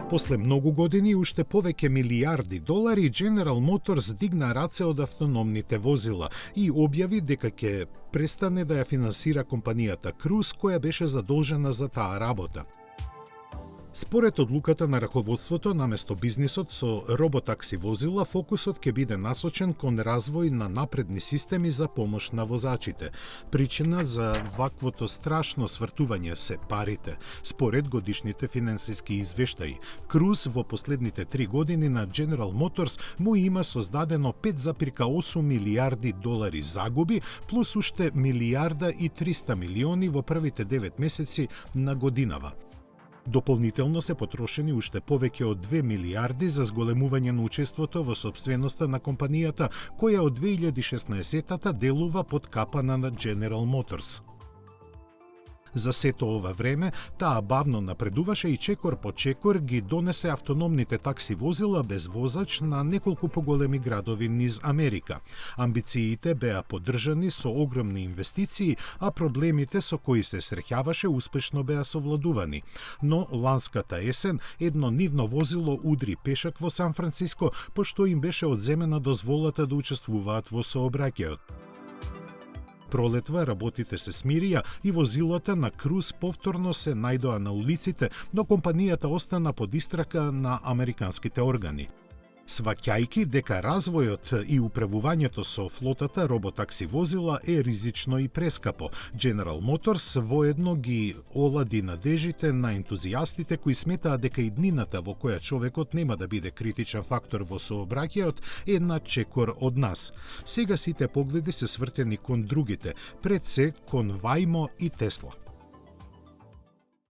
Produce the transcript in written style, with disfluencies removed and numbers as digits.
После многу години, уште повеќе милиарди долари, General Motors дигна раце од автономните возила и објави дека ќе престане да ја финансира компанијата Cruise, која беше задолжена за таа работа. Според одлуката на раководството, наместо бизнисот со роботакси возила, фокусот ќе биде насочен кон развој на напредни системи за помош на возачите. Причина за ваквото страшно свртување се парите. Според годишните финансиски извештаи, Cruise во последните 3 години на General Motors му има создадено 5,8 милиарди долари загуби, плюс уште милиарда и 300 милиони во првите 9 месеци на годинава. Дополнително се потрошени уште повеќе од 2 милиарди за зголемување на учеството во сопственоста на компанијата, која од 2016-та делува под капана на General Motors. За сето ова време, таа бавно напредуваше и чекор по чекор ги донесе автономните такси возила без возач на неколку поголеми градови низ Америка. Амбициите беа поддржани со огромни инвестиции, а проблемите со кои се среќаваше успешно беа совладувани. Но ланската есен едно нивно возило удри пешак во Сан Франциско, пошто им беше одземена дозволата да учествуваат во сообраќајот. Пролетва работите се смирија и возилата на Cruise повторно се најдоа на улиците, но компанијата остана под истрака на американските органи. Сваќајки дека развојот и управувањето со флотата роботакси возила е ризично и прескапо, General Motors воедно ги олади надежите на ентузијастите кои сметаат дека иднината во која човекот нема да биде критичен фактор во сообраќајот е на чекор од нас. Сега сите погледи се свртени кон другите, пред се кон Вајмо и Тесла.